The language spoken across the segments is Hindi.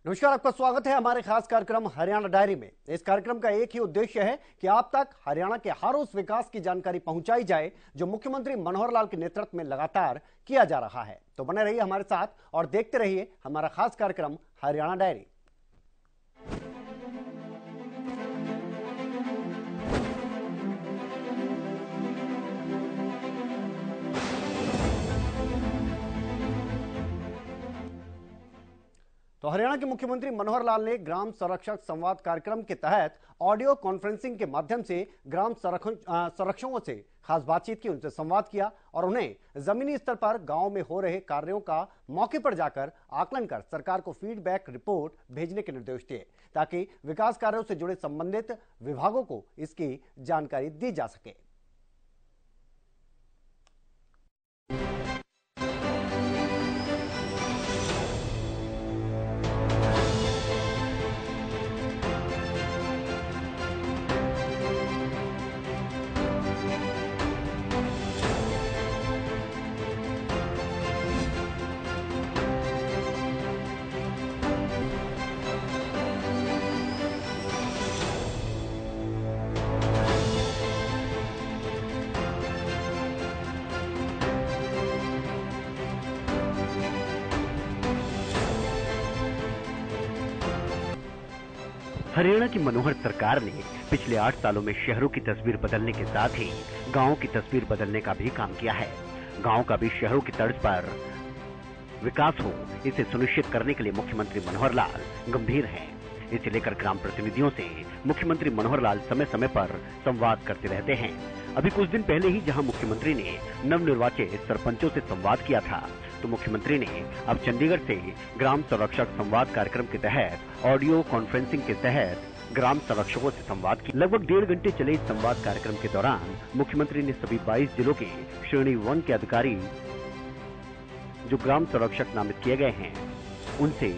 नमस्कार, आपका स्वागत है हमारे खास कार्यक्रम हरियाणा डायरी में। इस कार्यक्रम का एक ही उद्देश्य है कि आप तक हरियाणा के हर उस विकास की जानकारी पहुंचाई जाए जो मुख्यमंत्री मनोहर लाल के नेतृत्व में लगातार किया जा रहा है। तो बने रहिए हमारे साथ और देखते रहिए हमारा खास कार्यक्रम हरियाणा डायरी। तो हरियाणा के मुख्यमंत्री मनोहर लाल ने ग्राम संरक्षक संवाद कार्यक्रम के तहत ऑडियो कॉन्फ्रेंसिंग के माध्यम से ग्राम संरक्षकों से खास बातचीत की, उनसे संवाद किया और उन्हें जमीनी स्तर पर गांव में हो रहे कार्यों का मौके पर जाकर आकलन कर सरकार को फीडबैक रिपोर्ट भेजने के निर्देश दिए ताकि विकास कार्यों से जुड़े संबंधित विभागों को इसकी जानकारी दी जा सके। हरियाणा की मनोहर सरकार ने पिछले 8 सालों में शहरों की तस्वीर बदलने के साथ ही गांवों की तस्वीर बदलने का भी काम किया है। गांव का भी शहरों की तर्ज पर विकास हो, इसे सुनिश्चित करने के लिए मुख्यमंत्री मनोहर लाल गंभीर हैं। इसे लेकर ग्राम प्रतिनिधियों से मुख्यमंत्री मनोहर लाल समय समय पर संवाद करते रहते हैं। अभी कुछ दिन पहले ही जहां मुख्यमंत्री ने नवनिर्वाचित सरपंचों से संवाद किया था, तो मुख्यमंत्री ने अब चंडीगढ़ से ग्राम संरक्षक संवाद कार्यक्रम के तहत ऑडियो कॉन्फ्रेंसिंग के तहत ग्राम संरक्षकों से संवाद किया। लगभग 1.5 घंटे चले इस संवाद कार्यक्रम के दौरान मुख्यमंत्री ने सभी 22 जिलों के श्रेणी 1 के अधिकारी जो ग्राम संरक्षक नामित किए गए हैं उनसे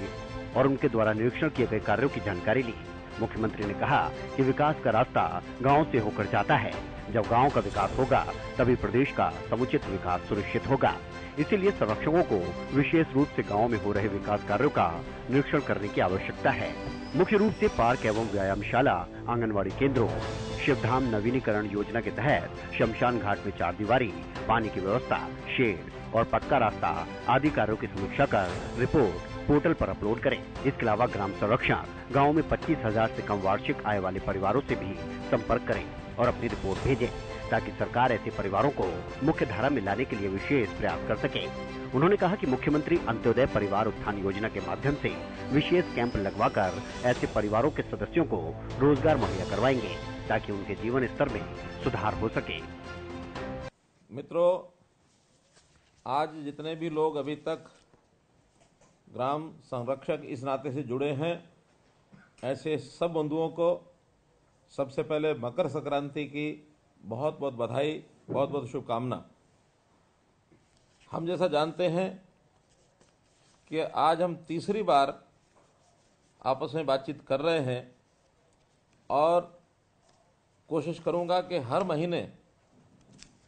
और उनके द्वारा निरीक्षण किए गए कार्यों की जानकारी ली। मुख्यमंत्री ने कहा कि विकास का रास्ता गांव से होकर जाता है। जब गांव का विकास होगा तभी प्रदेश का समुचित विकास सुनिश्चित होगा। इसीलिए संरक्षकों को विशेष रूप से गांव में हो रहे विकास कार्यों का निरीक्षण करने की आवश्यकता है। मुख्य रूप से पार्क एवं व्यायामशाला, आंगनवाड़ी केंद्रों, शिवधाम नवीनीकरण योजना के तहत शमशान घाट में 4 दीवारी, पानी की व्यवस्था, शेड और पक्का रास्ता आदि कार्यों की समीक्षा कर रिपोर्ट पोर्टल पर अपलोड करें। इसके अलावा ग्राम संरक्षक गाँव में 25,000 से कम वार्षिक आय वाले परिवारों से भी संपर्क करें और अपनी रिपोर्ट भेजें ताकि सरकार ऐसे परिवारों को मुख्य धारा में लाने के लिए विशेष प्रयास कर सके। उन्होंने कहा कि मुख्यमंत्री अंत्योदय परिवार उत्थान योजना के माध्यम से विशेष कैंप लगवाकर ऐसे परिवारों के सदस्यों को रोजगार मुहैया करवाएंगे ताकि उनके जीवन स्तर में सुधार हो सके। मित्रों, आज जितने भी लोग अभी तक ग्राम संरक्षक इस नाते से जुड़े हैं, ऐसे सब बंधुओं को सबसे पहले मकर संक्रांति की बहुत बहुत बधाई, बहुत बहुत शुभकामना। हम जैसा जानते हैं कि आज हम तीसरी बार आपस में बातचीत कर रहे हैं और कोशिश करूंगा कि हर महीने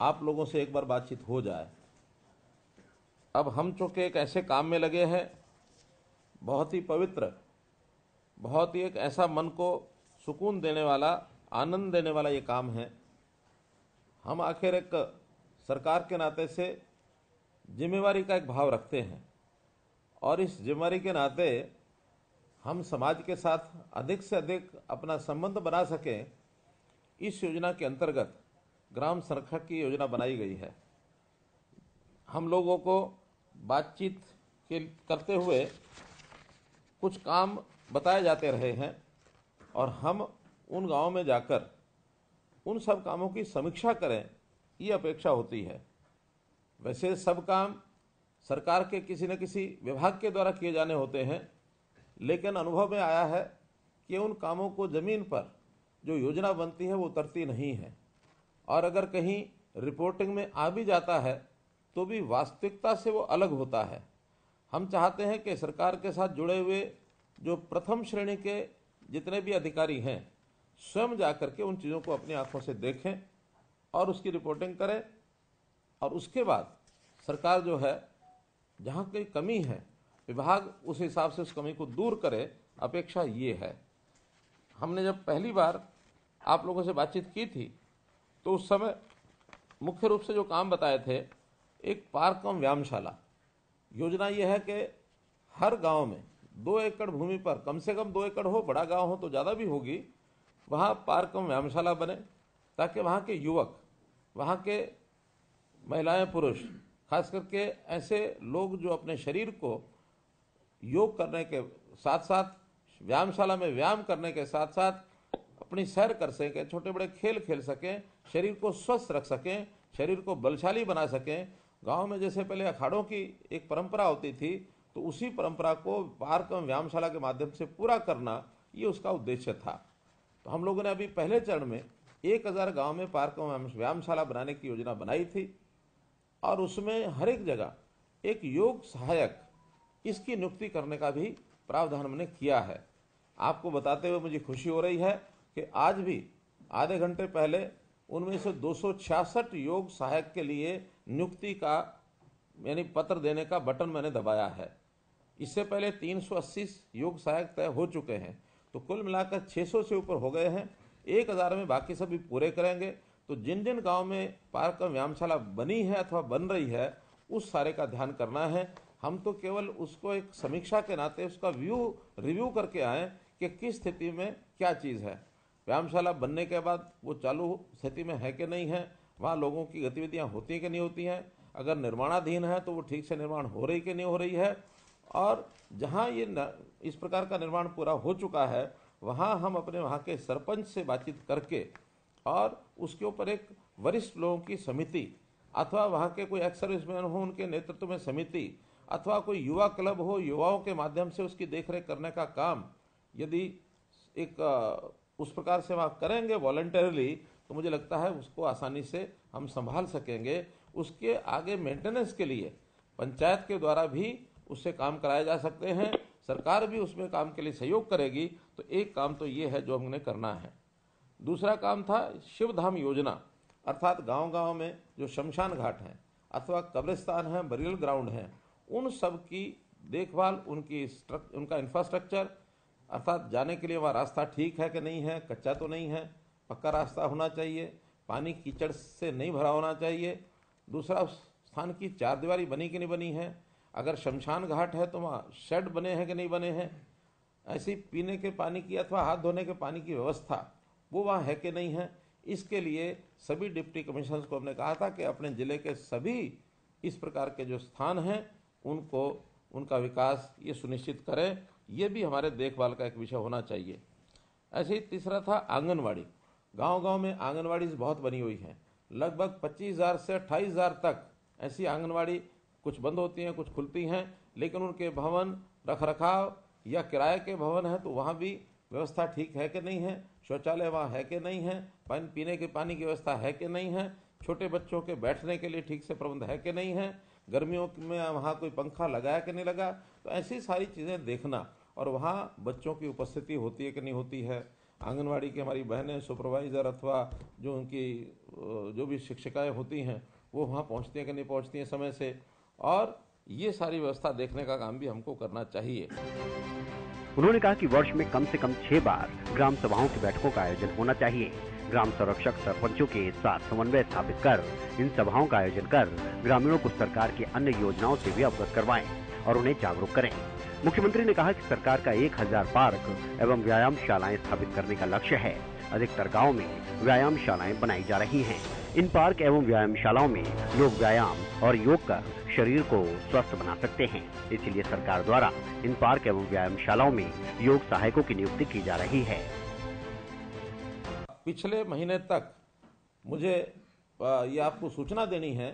आप लोगों से एक बार बातचीत हो जाए। अब हम चूंकि एक ऐसे काम में लगे हैं, बहुत ही पवित्र, बहुत ही एक ऐसा मन को सुकून देने वाला, आनंद देने वाला ये काम है। हम आखिर एक सरकार के नाते से जिम्मेवारी का एक भाव रखते हैं और इस जिम्मेवारी के नाते हम समाज के साथ अधिक से अधिक अपना संबंध बना सकें, इस योजना के अंतर्गत ग्राम संरक्षक की योजना बनाई गई है। हम लोगों को बातचीत करते हुए कुछ काम बताए जाते रहे हैं और हम उन गांवों में जाकर उन सब कामों की समीक्षा करें, ये अपेक्षा होती है। वैसे सब काम सरकार के किसी न किसी विभाग के द्वारा किए जाने होते हैं, लेकिन अनुभव में आया है कि उन कामों को जमीन पर जो योजना बनती है वो उतरती नहीं है और अगर कहीं रिपोर्टिंग में आ भी जाता है तो भी वास्तविकता से वो अलग होता है। हम चाहते हैं कि सरकार के साथ जुड़े हुए जो प्रथम श्रेणी के जितने भी अधिकारी हैं स्वयं जाकर के उन चीज़ों को अपनी आंखों से देखें और उसकी रिपोर्टिंग करें और उसके बाद सरकार जो है जहाँ कोई कमी है विभाग उस हिसाब से उस कमी को दूर करे, अपेक्षा ये है। हमने जब पहली बार आप लोगों से बातचीत की थी तो उस समय मुख्य रूप से जो काम बताए थे, एक पार्क कम व्यायामशाला योजना ये है कि हर गांव में 2 एकड़ भूमि पर, कम से कम 2 एकड़ हो, बड़ा गांव हो तो ज़्यादा भी होगी, वहाँ पार्क कम व्यायामशाला बने, ताकि वहाँ के युवक, वहाँ के महिलाएं, पुरुष, खास करके ऐसे लोग जो अपने शरीर को योग करने के साथ साथ, व्यायामशाला में व्यायाम करने के साथ साथ अपनी सैर कर सकें, छोटे बड़े खेल खेल सकें, शरीर को स्वस्थ रख सकें, शरीर को बलशाली बना सकें। गांव में जैसे पहले अखाड़ों की एक परंपरा होती थी, तो उसी परंपरा को पार्क एवं व्यायामशाला के माध्यम से पूरा करना, ये उसका उद्देश्य था। तो हम लोगों ने अभी पहले चरण में 1000 गांव में पार्क एवं व्यायामशाला बनाने की योजना बनाई थी, और उसमें हर एक जगह एक योग सहायक, इसकी नियुक्ति करने का भी प्रावधान हमने किया है। आपको बताते हुए मुझे खुशी हो रही है कि आज भी आधे घंटे पहले उनमें से 266 योग सहायक के लिए नियुक्ति का यानी पत्र देने का बटन मैंने दबाया है। इससे पहले 380 योग सहायक तय हो चुके हैं, तो कुल मिलाकर 600 से ऊपर हो गए हैं। 1000 में बाकी सभी पूरे करेंगे। तो जिन जिन गांव में पार्क व्यायामशाला बनी है अथवा बन रही है, उस सारे का ध्यान करना है। हम तो केवल उसको एक समीक्षा के नाते उसका रिव्यू करके आए कि किस स्थिति में क्या चीज़ है, व्यायामशाला बनने के बाद वो चालू स्थिति में है कि नहीं है, वहाँ लोगों की गतिविधियाँ होती हैं कि नहीं होती हैं, अगर निर्माणाधीन है तो वो ठीक से निर्माण हो रही कि नहीं हो रही है, और जहाँ इस प्रकार का निर्माण पूरा हो चुका है, वहाँ हम अपने वहाँ के सरपंच से बातचीत करके और उसके ऊपर एक वरिष्ठ लोगों की समिति अथवा वहाँ के कोई एक्स सर्विसमैन हो, उनके नेतृत्व में समिति, अथवा कोई युवा क्लब हो, युवाओं के माध्यम से उसकी देखरेख करने का काम यदि एक उस प्रकार से वहाँ करेंगे वॉलंटरली, तो मुझे लगता है उसको आसानी से हम संभाल सकेंगे। उसके आगे मेंटेनेंस के लिए पंचायत के द्वारा भी उससे काम कराए जा सकते हैं, सरकार भी उसमें काम के लिए सहयोग करेगी। तो एक काम तो ये है जो हमने करना है। दूसरा काम था शिवधाम योजना, अर्थात गांव-गांव में जो शमशान घाट हैं अथवा कब्रिस्तान हैं, बरियल ग्राउंड हैं, उन सब की देखभाल, उनका इंफ्रास्ट्रक्चर, अर्थात जाने के लिए वहाँ रास्ता ठीक है कि नहीं है, कच्चा तो नहीं है, पक्का रास्ता होना चाहिए, पानी कीचड़ से नहीं भरा होना चाहिए। दूसरा, उस स्थान की चारदीवारी बनी कि नहीं बनी है, अगर शमशान घाट है तो वहाँ शेड बने हैं कि नहीं बने हैं, ऐसी पीने के पानी की अथवा हाथ धोने के पानी की व्यवस्था वो वहाँ है कि नहीं है। इसके लिए सभी डिप्टी कमिश्नर्स को हमने कहा था कि अपने ज़िले के सभी इस प्रकार के जो स्थान हैं उनको, उनका विकास ये सुनिश्चित करें। ये भी हमारे देखभाल का एक विषय होना चाहिए। ऐसे ही तीसरा था आंगनवाड़ी। गांव-गांव में आंगनवाड़ी बहुत बनी हुई हैं, लगभग 25,000 से 28,000 तक ऐसी आंगनवाड़ी, कुछ बंद होती हैं, कुछ खुलती हैं, लेकिन उनके भवन रखरखाव या किराए के भवन है तो वहाँ भी व्यवस्था ठीक है कि नहीं है, शौचालय वहाँ है कि नहीं है, पानी पीने के पानी की व्यवस्था है कि नहीं है, छोटे बच्चों के बैठने के लिए ठीक से प्रबंध है कि नहीं है, गर्मियों में वहाँ कोई पंखा लगाया कि नहीं लगा। तो ऐसी सारी चीज़ें देखना, और वहाँ बच्चों की उपस्थिति होती है कि नहीं होती है, आंगनवाड़ी की हमारी बहनें, सुपरवाइज़र अथवा जो उनकी जो भी शिक्षिकाएँ होती हैं वो वहाँ पहुँचती हैं कि नहीं पहुँचती हैं समय से, और ये सारी व्यवस्था देखने का काम भी हमको करना चाहिए। उन्होंने कहा कि वर्ष में कम से कम 6 बार ग्राम सभाओं की बैठकों का आयोजन होना चाहिए। ग्राम संरक्षक सरपंचों के साथ समन्वय स्थापित कर इन सभाओं का आयोजन कर ग्रामीणों को सरकार की अन्य योजनाओं से भी अवगत करवाएं और उन्हें जागरूक करें। मुख्यमंत्री ने कहा कि सरकार का 1000 पार्क एवं व्यायामशालाएं स्थापित करने का लक्ष्य है। अधिकतर गाँव में व्यायामशालाएं बनाई जा रही हैं। इन पार्क एवं व्यायामशालाओं में लोग व्यायाम और योग कर शरीर को स्वस्थ बना सकते हैं। इसलिए सरकार द्वारा इन पार्क एवं व्यायामशालाओं में योग सहायकों की नियुक्ति की जा रही है। पिछले महीने तक मुझे ये आपको सूचना देनी है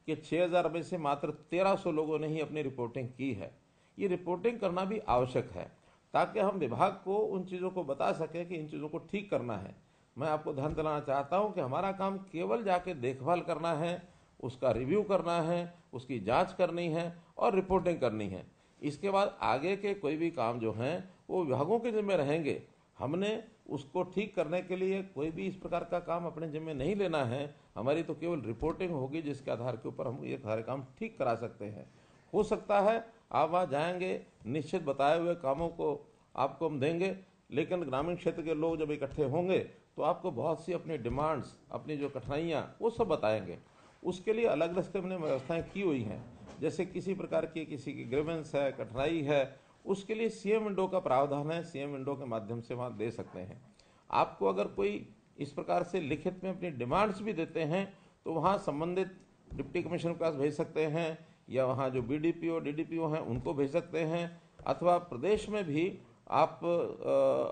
कि 6000 में से मात्र 1300 लोगों ने ही अपनी रिपोर्टिंग की है। ये रिपोर्टिंग करना भी आवश्यक है ताकि हम विभाग को उन चीज़ों को बता सकें कि इन चीज़ों को ठीक करना है। मैं आपको ध्यान दिलाना चाहता हूं कि हमारा काम केवल जाके देखभाल करना है, उसका रिव्यू करना है, उसकी जांच करनी है और रिपोर्टिंग करनी है। इसके बाद आगे के कोई भी काम जो हैं वो विभागों के जिम्मे रहेंगे। हमने उसको ठीक करने के लिए कोई भी इस प्रकार का काम अपने जिम्मे नहीं लेना है। हमारी तो केवल रिपोर्टिंग होगी जिसके आधार के ऊपर हम ये सारे काम ठीक करा सकते हैं। हो सकता है आप वहाँ जाएंगे, निश्चित बताए हुए कामों को आपको हम देंगे। लेकिन ग्रामीण क्षेत्र के लोग जब इकट्ठे होंगे तो आपको बहुत सी अपनी डिमांड्स, अपनी जो कठिनाइयाँ, वो सब बताएंगे। उसके लिए अलग अलग हमने व्यवस्थाएं की हुई हैं। जैसे किसी प्रकार की किसी की ग्रीवेंस है, कठिनाई है, उसके लिए सीएम विंडो का प्रावधान है। सीएम विंडो के माध्यम से वहाँ दे सकते हैं। आपको अगर कोई इस प्रकार से लिखित में अपनी डिमांड्स भी देते हैं तो वहाँ संबंधित डिप्टी कमिश्नर के पास भेज सकते हैं, या वहाँ जो बीडीपीओ डीडीपीओ हैं उनको भेज सकते हैं, अथवा प्रदेश में भी आप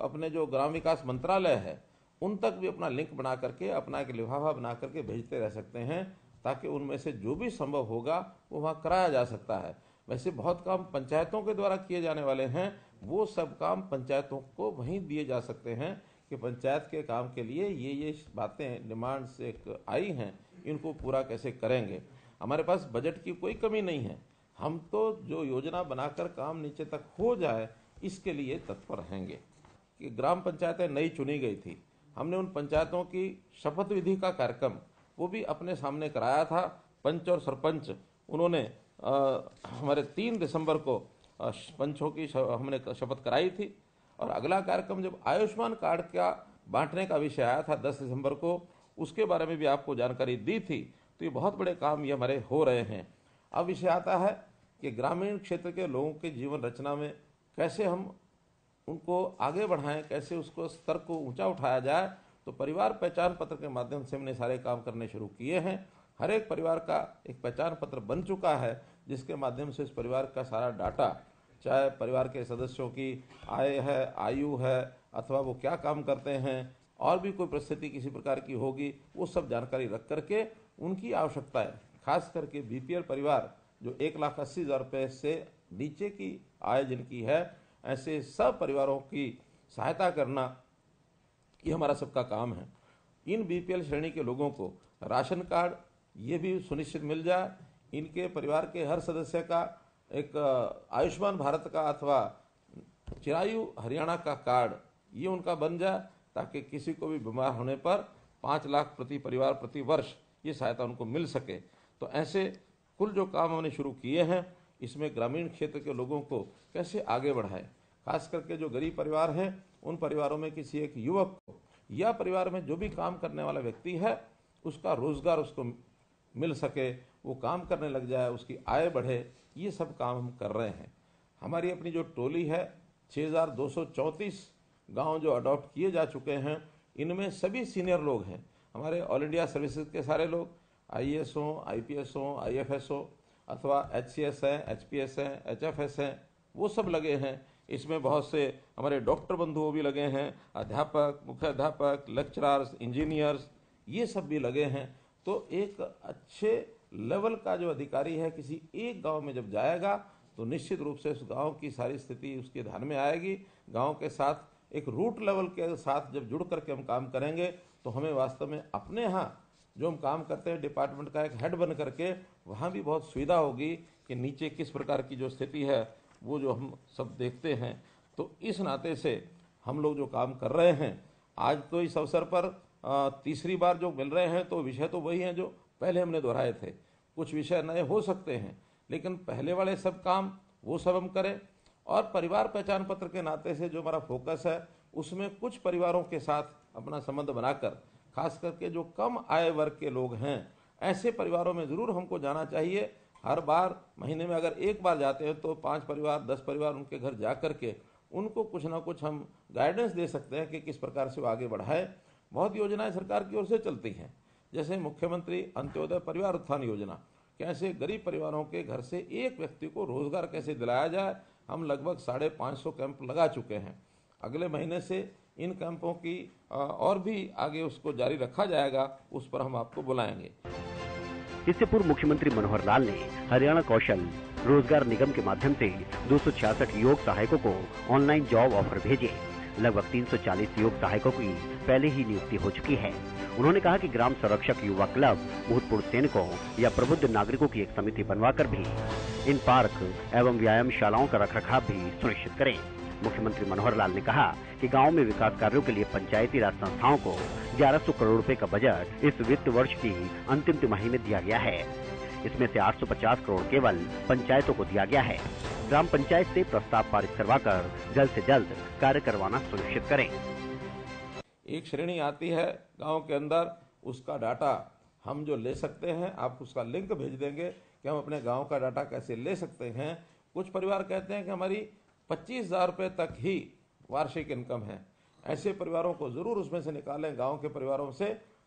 अपने जो ग्राम विकास मंत्रालय है उन तक भी अपना लिंक बना करके, अपना एक लिफाफा बना करके भेजते रह सकते हैं, ताकि उनमें से जो भी संभव होगा वो वहाँ कराया जा सकता है। वैसे बहुत काम पंचायतों के द्वारा किए जाने वाले हैं, वो सब काम पंचायतों को वहीं दिए जा सकते हैं कि पंचायत के काम के लिए ये बातें, डिमांड्स एक आई हैं, इनको पूरा कैसे करेंगे। हमारे पास बजट की कोई कमी नहीं है। हम तो जो योजना बनाकर काम नीचे तक हो जाए इसके लिए तत्पर रहेंगे। कि ग्राम पंचायतें नई चुनी गई थी, हमने उन पंचायतों की शपथ विधि का कार्यक्रम वो भी अपने सामने कराया था। पंच और सरपंच उन्होंने हमारे 3 दिसंबर को पंचों की हमने शपथ कराई थी। और अगला कार्यक्रम जब आयुष्मान कार्ड का बांटने का विषय आया था 10 दिसंबर को, उसके बारे में भी आपको जानकारी दी थी। तो ये बहुत बड़े काम ये हमारे हो रहे हैं। अब विषय आता है कि ग्रामीण क्षेत्र के लोगों के जीवन रचना में कैसे हम उनको आगे बढ़ाएं, कैसे उसको स्तर को ऊंचा उठाया जाए। तो परिवार पहचान पत्र के माध्यम से हमने सारे काम करने शुरू किए हैं। हर एक परिवार का एक पहचान पत्र बन चुका है, जिसके माध्यम से इस परिवार का सारा डाटा, चाहे परिवार के सदस्यों की आय है, आयु है, अथवा वो क्या काम करते हैं, और भी कोई परिस्थिति किसी प्रकार की होगी, वो सब जानकारी रख करके उनकी आवश्यकताएं, खास करके बीपीएल परिवार जो 1,80,000 रुपये से नीचे की आय जिनकी है, ऐसे सब परिवारों की सहायता करना ये हमारा सबका काम है। इन बीपीएल श्रेणी के लोगों को राशन कार्ड ये भी सुनिश्चित मिल जाए। इनके परिवार के हर सदस्य का एक आयुष्मान भारत का अथवा चिरायु हरियाणा का कार्ड ये उनका बन जाए, ताकि किसी को भी बीमार होने पर 5 लाख प्रति परिवार प्रति वर्ष ये सहायता उनको मिल सके। तो ऐसे कुल जो काम हमने शुरू किए हैं, इसमें ग्रामीण क्षेत्र के लोगों को कैसे आगे बढ़ाएं, खास करके जो गरीब परिवार हैं उन परिवारों में किसी एक युवक को या परिवार में जो भी काम करने वाला व्यक्ति है उसका रोजगार उसको मिल सके, वो काम करने लग जाए, उसकी आय बढ़े, ये सब काम हम कर रहे हैं। हमारी अपनी जो टोली है 6,234 गांव जो अडॉप्ट किए जा चुके हैं, इनमें सभी सीनियर लोग हैं। हमारे ऑल इंडिया सर्विसेज के सारे लोग IAS हो, IPS हो, IFS हो, अथवा HCS हैं, HPS हैं, HFS हैं, वो सब लगे हैं। इसमें बहुत से हमारे डॉक्टर बंधुओं भी लगे हैं, अध्यापक, मुख्य अध्यापक, लेक्चरर्स, इंजीनियर्स, ये सब भी लगे हैं। तो एक अच्छे लेवल का जो अधिकारी है किसी एक गांव में जब जाएगा तो निश्चित रूप से उस गांव की सारी स्थिति उसके ध्यान में आएगी। गांव के साथ एक रूट लेवल के साथ जब जुड़ करके हम काम करेंगे तो हमें वास्तव में अपने यहाँ जो हम काम करते हैं डिपार्टमेंट का एक हेड बन करके वहाँ भी बहुत सुविधा होगी कि नीचे किस प्रकार की जो स्थिति है वो जो हम सब देखते हैं। तो इस नाते से हम लोग जो काम कर रहे हैं, आज तो इस अवसर पर तीसरी बार जो मिल रहे हैं, तो विषय तो वही हैं जो पहले हमने दोहराए थे। कुछ विषय नए हो सकते हैं, लेकिन पहले वाले सब काम वो सब हम करें। और परिवार पहचान पत्र के नाते से जो हमारा फोकस है, उसमें कुछ परिवारों के साथ अपना संबंध बनाकर, खास करके जो कम आय वर्ग के लोग हैं, ऐसे परिवारों में ज़रूर हमको जाना चाहिए। हर बार महीने में अगर एक बार जाते हैं तो 5 परिवार 10 परिवार उनके घर जा कर के उनको कुछ ना कुछ हम गाइडेंस दे सकते हैं कि किस प्रकार से वो आगे बढ़ाए। बहुत योजनाएं सरकार की ओर से चलती हैं, जैसे मुख्यमंत्री अंत्योदय परिवार उत्थान योजना, कैसे गरीब परिवारों के घर से एक व्यक्ति को रोजगार कैसे दिलाया जाए। हम लगभग 550 कैंप लगा चुके हैं। अगले महीने से इन कैंपों की और भी आगे उसको जारी रखा जाएगा, उस पर हम आपको बुलाएंगे। इससे पूर्व मुख्यमंत्री मनोहर लाल ने हरियाणा कौशल रोजगार निगम के माध्यम से 266 योग सहायकों को ऑनलाइन जॉब ऑफर भेजे। लगभग 340 योग सहायकों की पहले ही नियुक्ति हो चुकी है। उन्होंने कहा कि ग्राम संरक्षक युवा क्लब भूतपूर्व सैनिकों या प्रबुद्ध नागरिकों की एक समिति बनवाकर भी इन पार्क एवं व्यायामशालाओं का रखरखाव भी सुनिश्चित करें। मुख्यमंत्री मनोहर लाल ने कहा कि गांव में विकास कार्यों के लिए पंचायती राज संस्थाओं को 1100 करोड़ रुपए का बजट इस वित्त वर्ष की अंतिम तिमाही में दिया गया है। इसमें से 850 करोड़ केवल पंचायतों को दिया गया है। ग्राम पंचायत से प्रस्ताव पारित करवाकर जल्द से जल्द कार्य करवाना सुनिश्चित करें। एक श्रेणी आती है गांव के अंदर, उसका डाटा हम जो ले सकते हैं, आप उसका लिंक भेज देंगे कि हम अपने गांव का डाटा कैसे ले सकते हैं। कुछ परिवार कहते हैं कि हमारी 25,000 रुपये तक ही वार्षिक इनकम है। ऐसे परिवारों को जरूर उसमें से निकालें गांव के परिवारों से,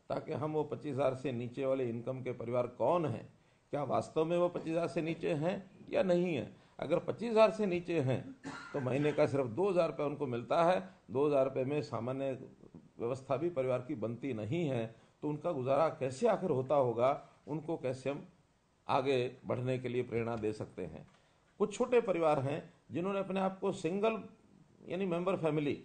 ताकि हम वो 25,000 से नीचे वाले इनकम के परिवार कौन हैं, क्या वास्तव में वो 25,000 से नीचे हैं या नहीं है। अगर 25,000 से नीचे हैं तो महीने का सिर्फ 2,000 रुपये उनको मिलता है। 2,000 रुपये में सामान्य व्यवस्था भी परिवार की बनती नहीं है, तो उनका गुजारा कैसे आखिर होता होगा, उनको कैसे हम आगे बढ़ने के लिए प्रेरणा दे सकते हैं। कुछ छोटे परिवार हैं जिन्होंने अपने आप को सिंगल यानी मेंबर फैमिली,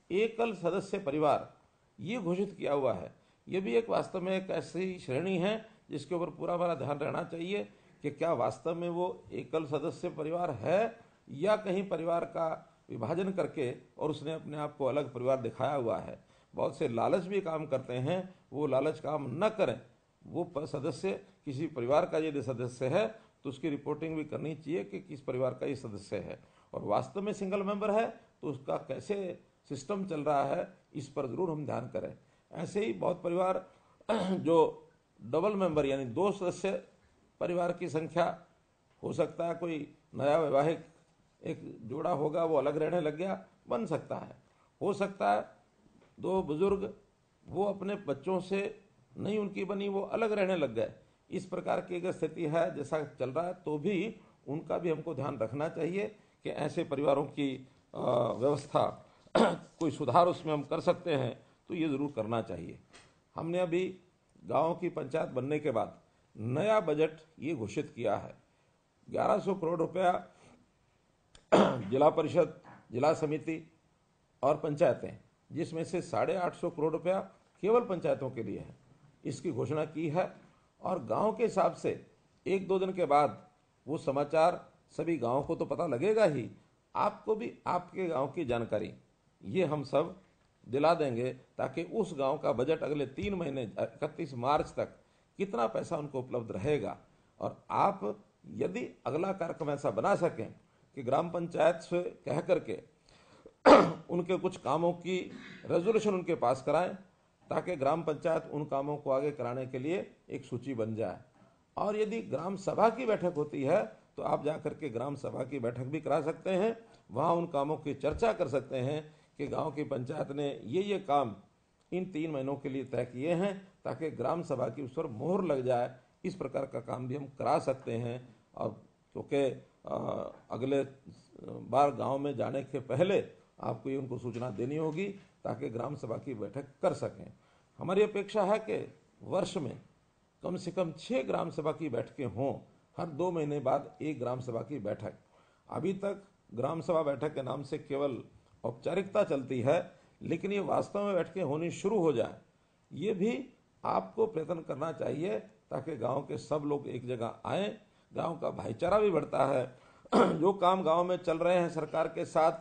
एकल सदस्य परिवार ये घोषित किया हुआ है। ये भी एक वास्तव में एक ऐसी श्रेणी है जिसके ऊपर पूरा हमारा ध्यान रहना चाहिए कि क्या वास्तव में वो एकल सदस्य परिवार है या कहीं परिवार का विभाजन करके और उसने अपने आप को अलग परिवार दिखाया हुआ है। बहुत से लालच भी काम करते हैं, वो लालच काम न करें। वो सदस्य किसी परिवार का यदि सदस्य है तो उसकी रिपोर्टिंग भी करनी चाहिए कि किस परिवार का ये सदस्य है, और वास्तव में सिंगल मेंबर है तो उसका कैसे सिस्टम चल रहा है, इस पर जरूर हम ध्यान करें। ऐसे ही बहुत परिवार जो डबल मेंबर यानी 2 सदस्य परिवार की संख्या, हो सकता है कोई नया वैवाहिक एक जोड़ा होगा वो अलग रहने लग गया, बन सकता है। हो सकता है 2 बुजुर्ग वो अपने बच्चों से नहीं उनकी बनी, वो अलग रहने लग गए। इस प्रकार की अगर स्थिति है जैसा चल रहा है तो भी उनका भी हमको ध्यान रखना चाहिए कि ऐसे परिवारों की व्यवस्था कोई सुधार उसमें हम कर सकते हैं तो ये ज़रूर करना चाहिए। हमने अभी गांव की पंचायत बनने के बाद नया बजट ये घोषित किया है। 1100 करोड़ रुपया जिला परिषद, जिला समिति और पंचायतें, जिसमें से 850 करोड़ रुपया केवल पंचायतों के लिए है, इसकी घोषणा की है। और गांव के हिसाब से 1-2 दिन के बाद वो समाचार सभी गांव को तो पता लगेगा ही, आपको भी आपके गांव की जानकारी ये हम सब दिला देंगे, ताकि उस गांव का बजट अगले 3 महीने 31 मार्च तक कितना पैसा उनको उपलब्ध रहेगा। और आप यदि अगला कार्यक्रम ऐसा बना सकें कि ग्राम पंचायत से कह करके उनके कुछ कामों की रेजोल्यूशन उनके पास कराएं, ताकि ग्राम पंचायत उन कामों को आगे कराने के लिए एक सूची बन जाए। और यदि ग्राम सभा की बैठक होती है तो आप जाकर के ग्राम सभा की बैठक भी करा सकते हैं, वहाँ उन कामों की चर्चा कर सकते हैं कि गांव की पंचायत ने ये काम इन 3 महीनों के लिए तय किए हैं, ताकि ग्राम सभा की उस पर मोहर लग जाए। इस प्रकार का काम भी हम करा सकते हैं। और क्योंकि अगले बार गांव में जाने के पहले आपको ये उनको सूचना देनी होगी, ताकि ग्राम सभा की बैठक कर सकें। हमारी अपेक्षा है कि वर्ष में कम से कम 6 ग्राम सभा की बैठकें हों, हर 2 महीने बाद 1 ग्राम सभा की बैठक। अभी तक ग्राम सभा बैठक के नाम से केवल औपचारिकता चलती है, लेकिन ये वास्तव में बैठकें होनी शुरू हो जाए, ये भी आपको प्रयत्न करना चाहिए, ताकि गांव के सब लोग एक जगह आएँ। गांव का भाईचारा भी बढ़ता है। जो काम गांव में चल रहे हैं सरकार के साथ,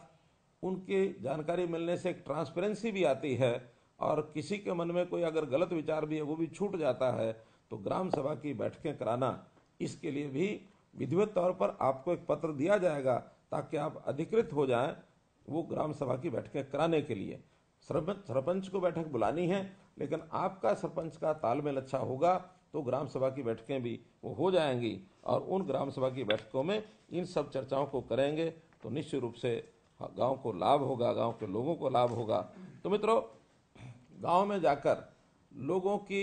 उनकी जानकारी मिलने से एक ट्रांसपेरेंसी भी आती है, और किसी के मन में कोई अगर गलत विचार भी है वो भी छूट जाता है। तो ग्राम सभा की बैठकें कराना, इसके लिए भी विधिवत तौर पर आपको एक पत्र दिया जाएगा, ताकि आप अधिकृत हो जाएं वो ग्राम सभा की बैठकें कराने के लिए। सरपंच को बैठक बुलानी है, लेकिन आपका सरपंच का तालमेल अच्छा होगा तो ग्राम सभा की बैठकें भी वो हो जाएंगी, और उन ग्राम सभा की बैठकों में इन सब चर्चाओं को करेंगे तो निश्चित रूप से गांव को लाभ होगा, गांव के लोगों को लाभ होगा। तो मित्रों, गांव में जाकर लोगों की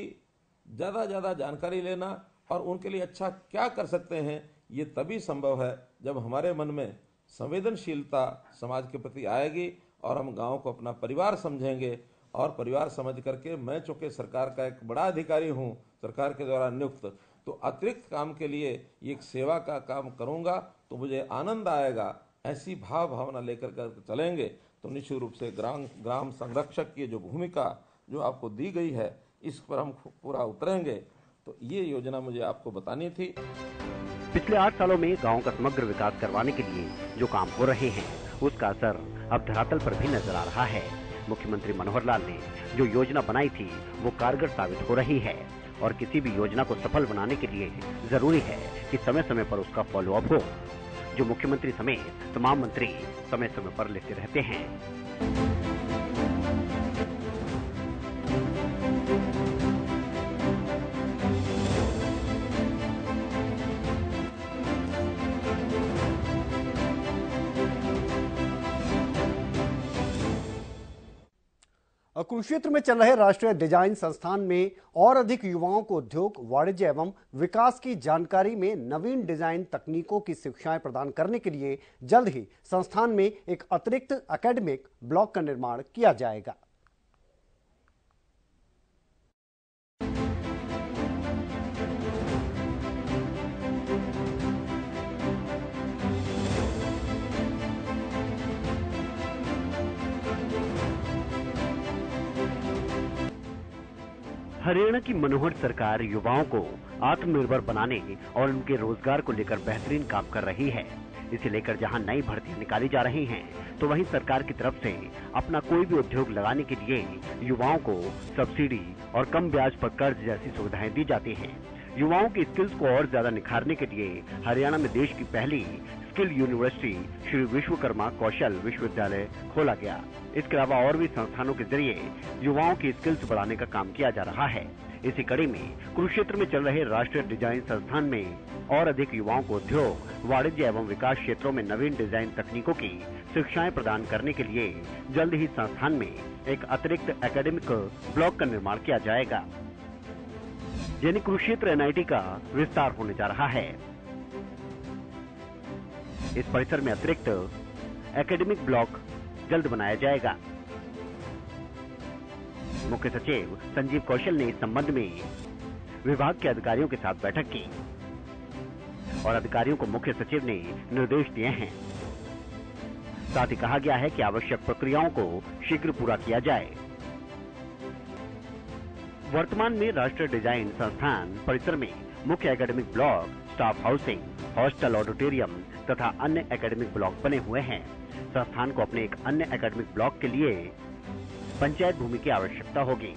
ज़्यादा जानकारी लेना और उनके लिए अच्छा क्या कर सकते हैं, ये तभी संभव है जब हमारे मन में संवेदनशीलता समाज के प्रति आएगी और हम गांव को अपना परिवार समझेंगे। और परिवार समझ करके, मैं चूँकि सरकार का एक बड़ा अधिकारी हूँ, सरकार के द्वारा नियुक्त, तो अतिरिक्त काम के लिए एक सेवा का काम करूँगा तो मुझे आनंद आएगा। ऐसी भावना लेकर कर चलेंगे तो निश्चित रूप से ग्राम संरक्षक की जो भूमिका जो आपको दी गई है, इस पर हम पूरा उतरेंगे। तो ये योजना मुझे आपको बतानी थी। पिछले 8 सालों में गांव का समग्र विकास करवाने के लिए जो काम हो रहे हैं, उसका असर अब धरातल पर भी नजर आ रहा है। मुख्यमंत्री मनोहर लाल ने जो योजना बनाई थी वो कारगर साबित हो रही है और किसी भी योजना को सफल बनाने के लिए जरूरी है कि समय समय पर उसका फॉलोअप हो, जो मुख्यमंत्री समेत तमाम मंत्री समय समय पर लेते रहते हैं। कुरुक्षेत्र में चल रहे राष्ट्रीय डिजाइन संस्थान में और अधिक युवाओं को उद्योग, वाणिज्य एवं विकास की जानकारी में नवीन डिजाइन तकनीकों की शिक्षाएं प्रदान करने के लिए जल्द ही संस्थान में एक अतिरिक्त एकेडमिक ब्लॉक का निर्माण किया जाएगा। हरियाणा की मनोहर सरकार युवाओं को आत्मनिर्भर बनाने और उनके रोजगार को लेकर बेहतरीन काम कर रही है। इसे लेकर जहां नई भर्तियां निकाली जा रही हैं, तो वहीं सरकार की तरफ से अपना कोई भी उद्योग लगाने के लिए युवाओं को सब्सिडी और कम ब्याज पर कर्ज जैसी सुविधाएं दी जाती हैं। युवाओं की स्किल्स को और ज्यादा निखारने के लिए हरियाणा में देश की पहली स्किल यूनिवर्सिटी श्री विश्वकर्मा कौशल विश्वविद्यालय खोला गया। इसके अलावा और भी संस्थानों के जरिए युवाओं की स्किल्स बढ़ाने का काम किया जा रहा है। इसी कड़ी में कुरुक्षेत्र में चल रहे राष्ट्रीय डिजाइन संस्थान में और अधिक युवाओं को उद्योग, वाणिज्य एवं विकास क्षेत्रों में नवीन डिजाइन तकनीकों की शिक्षाएं प्रदान करने के लिए जल्द ही संस्थान में एक अतिरिक्त एकेडमिक ब्लॉक का निर्माण किया जाएगा, यानी कुरुक्षेत्र NIT का विस्तार होने जा रहा है। इस परिसर में अतिरिक्त एकेडमिक ब्लॉक जल्द बनाया जाएगा। मुख्य सचिव संजीव कौशल ने इस संबंध में विभाग के अधिकारियों के साथ बैठक की और अधिकारियों को मुख्य सचिव ने निर्देश दिए हैं। साथ ही कहा गया है कि आवश्यक प्रक्रियाओं को शीघ्र पूरा किया जाए। वर्तमान में राष्ट्रीय डिजाइन संस्थान परिसर में मुख्य academic block, staff housing, hostel, auditorium तथा अन्य एकेडमिक ब्लॉक बने हुए हैं। संस्थान को अपने एक अन्य एकेडमिक ब्लॉक के लिए पंचायत भूमि की आवश्यकता होगी।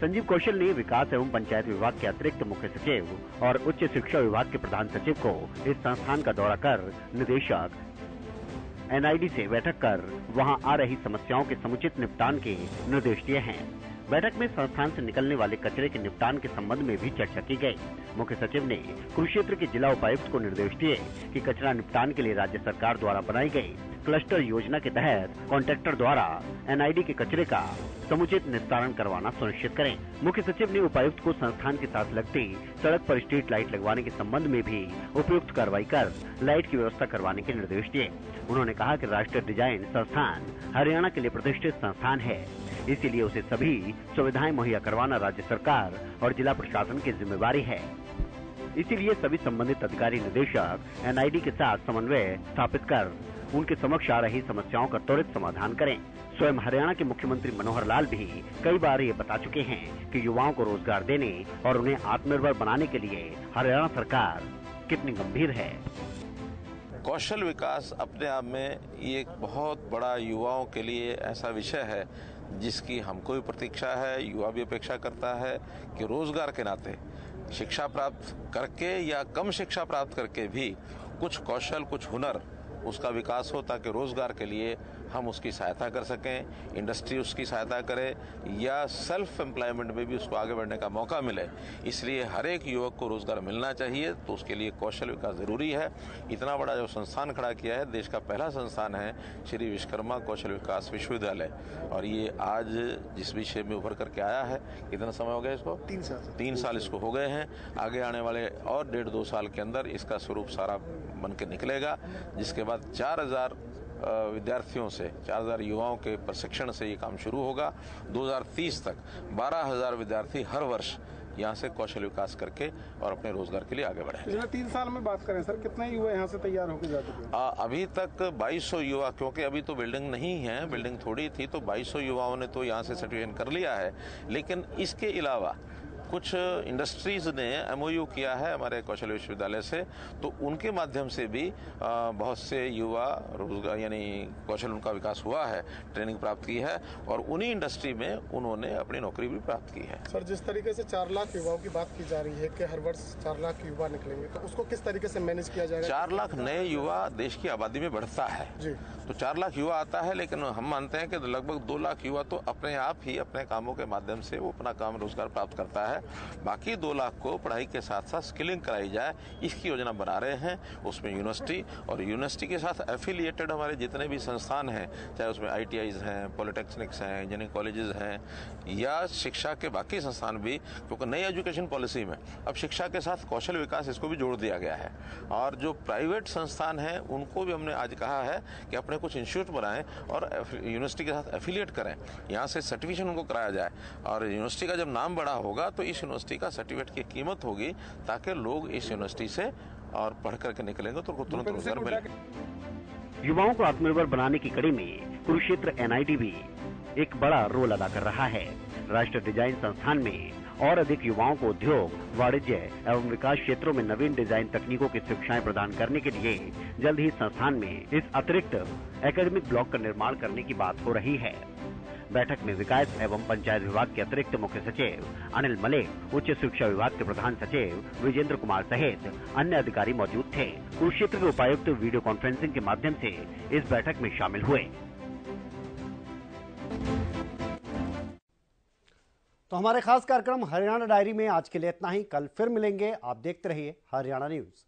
संजीव कौशल ने विकास एवं पंचायत विभाग के अतिरिक्त मुख्य सचिव और उच्च शिक्षा विभाग के प्रधान सचिव को इस संस्थान का दौरा कर निदेशक NID से बैठक कर वहां आ रही समस्याओं के समुचित निपटान के निर्देश दिए हैं। बैठक में संस्थान से निकलने वाले कचरे के निपटान के संबंध में भी चर्चा की गई। मुख्य सचिव ने कुरुक्षेत्र के जिला उपायुक्त को निर्देश दिए कि कचरा निपटान के लिए राज्य सरकार द्वारा बनाई गई क्लस्टर योजना के तहत कॉन्ट्रैक्टर द्वारा NID के कचरे का समुचित निस्तारण करवाना सुनिश्चित करें। मुख्य सचिव ने उपायुक्त को संस्थान के साथ लगती सड़क पर स्ट्रीट लाइट लगवाने के संबंध में भी उपयुक्त कार्रवाई कर लाइट की व्यवस्था करवाने के निर्देश दिए। उन्होंने कहा कि राष्ट्रीय डिजाइन संस्थान हरियाणा के लिए प्रतिष्ठित संस्थान है, इसीलिए उसे सभी सुविधाएं मुहैया करवाना राज्य सरकार और जिला प्रशासन की जिम्मेवारी है। इसीलिए सभी संबंधित अधिकारी निदेशक NID के साथ समन्वय स्थापित कर उनके समक्ष आ रही समस्याओं का त्वरित समाधान करें। स्वयं हरियाणा के मुख्यमंत्री मनोहर लाल भी कई बार ये बता चुके हैं कि युवाओं को रोजगार देने और उन्हें आत्मनिर्भर बनाने के लिए हरियाणा सरकार कितनी गंभीर है। कौशल विकास अपने आप में ये एक बहुत बड़ा युवाओं के लिए ऐसा विषय है जिसकी हमको भी प्रतीक्षा है, युवा भी अपेक्षा करता है कि रोजगार के नाते शिक्षा प्राप्त करके या कम शिक्षा प्राप्त करके भी कुछ कौशल, कुछ हुनर उसका विकास हो ताकि रोजगार के लिए हम उसकी सहायता कर सकें, इंडस्ट्री उसकी सहायता करे या सेल्फ एम्प्लॉयमेंट में भी उसको आगे बढ़ने का मौका मिले। इसलिए हर एक युवक को रोजगार मिलना चाहिए, तो उसके लिए कौशल विकास जरूरी है। इतना बड़ा जो संस्थान खड़ा किया है, देश का पहला संस्थान है श्री विश्वकर्मा कौशल विकास विश्वविद्यालय, और ये आज जिस विषय में उभर करके आया है, कितना समय हो गया इसको? 3 साल इसको हो गए हैं। आगे आने वाले और 1.5-2 साल के अंदर इसका स्वरूप सारा बन के निकलेगा, जिसके बाद 4000 विद्यार्थियों से, 4000 युवाओं के प्रशिक्षण से ये काम शुरू होगा। 2030 तक 12000 विद्यार्थी हर वर्ष यहाँ से कौशल विकास करके और अपने रोजगार के लिए आगे बढ़े। पिछले 3 साल में बात करें सर, कितने युवा यहाँ से तैयार होकर जा चुके हैं? अभी तक 2200 युवा, क्योंकि अभी तो बिल्डिंग नहीं है, बिल्डिंग थोड़ी थी, तो 2200 युवाओं ने तो यहाँ से सर्टिफिकेशन कर लिया है। लेकिन इसके अलावा कुछ इंडस्ट्रीज ने एमओयू किया है हमारे कौशल विश्वविद्यालय से, तो उनके माध्यम से भी बहुत से युवा रोजगार यानी कौशल उनका विकास हुआ है, ट्रेनिंग प्राप्त की है और उन्हीं इंडस्ट्री में उन्होंने अपनी नौकरी भी प्राप्त की है। सर, जिस तरीके से 4 लाख युवाओं की बात की जा रही है कि हर वर्ष 4 लाख युवा निकलेंगे, तो उसको किस तरीके से मैनेज किया जाएगा? 4 लाख नए युवा देश की आबादी में बढ़ता है जी। तो 4 लाख युवा आता है, लेकिन हम मानते हैं कि लगभग 2 लाख युवा तो अपने आप ही अपने कामों के माध्यम से वो अपना काम रोजगार प्राप्त करता है। बाकी 2 लाख को पढ़ाई के साथ साथ स्किलिंग कराई जाए, इसकी योजना बना रहे हैं। उसमें यूनिवर्सिटी और यूनिवर्सिटी के साथ एफिलिएटेड हमारे जितने भी संस्थान हैं, चाहे उसमें ITIs हैं, पॉलिटेक्निक्स हैं, इंजीनियरिंग कॉलेजेस हैं या शिक्षा के बाकी संस्थान भी, क्योंकि नई एजुकेशन पॉलिसी में अब शिक्षा के साथ कौशल विकास इसको भी जोड़ दिया गया है। और जो प्राइवेट संस्थान हैं उनको भी हमने आज कहा है कि अपने कुछ इंस्टीट्यूट बनाएं और यूनिवर्सिटी के साथ एफिलिएट करें, यहाँ से सर्टिफिकेशन उनको कराया जाए और यूनिवर्सिटी का जब नाम बड़ा होगा तो इस यूनिवर्सिटी का सर्टिफिकेट की कीमत होगी, ताकि लोग इस यूनिवर्सिटी से और पढ़ करके निकलेंगे तो उनको तुरंत रोजगार मिलेगा। युवाओं को आत्मनिर्भर बनाने की कड़ी में कुरुक्षेत्र NIT भी एक बड़ा रोल अदा कर रहा है। राष्ट्रीय डिजाइन संस्थान में और अधिक युवाओं को उद्योग, वाणिज्य एवं विकास क्षेत्रों में नवीन डिजाइन तकनीकों की शिक्षाएं प्रदान करने के लिए जल्द ही संस्थान में इस अतिरिक्त एकेडमिक ब्लॉक का निर्माण करने की बात हो रही है। बैठक में विकास एवं पंचायत विभाग के अतिरिक्त मुख्य सचिव अनिल मलिक, उच्च शिक्षा विभाग के प्रधान सचिव विजेंद्र कुमार सहित अन्य अधिकारी मौजूद थे। कुरुक्षेत्र के उपायुक्त वीडियो कॉन्फ्रेंसिंग के माध्यम से इस बैठक में शामिल हुए। तो हमारे खास कार्यक्रम हरियाणा डायरी में आज के लिए इतना ही। कल फिर मिलेंगे। आप देखते रहिए हरियाणा न्यूज।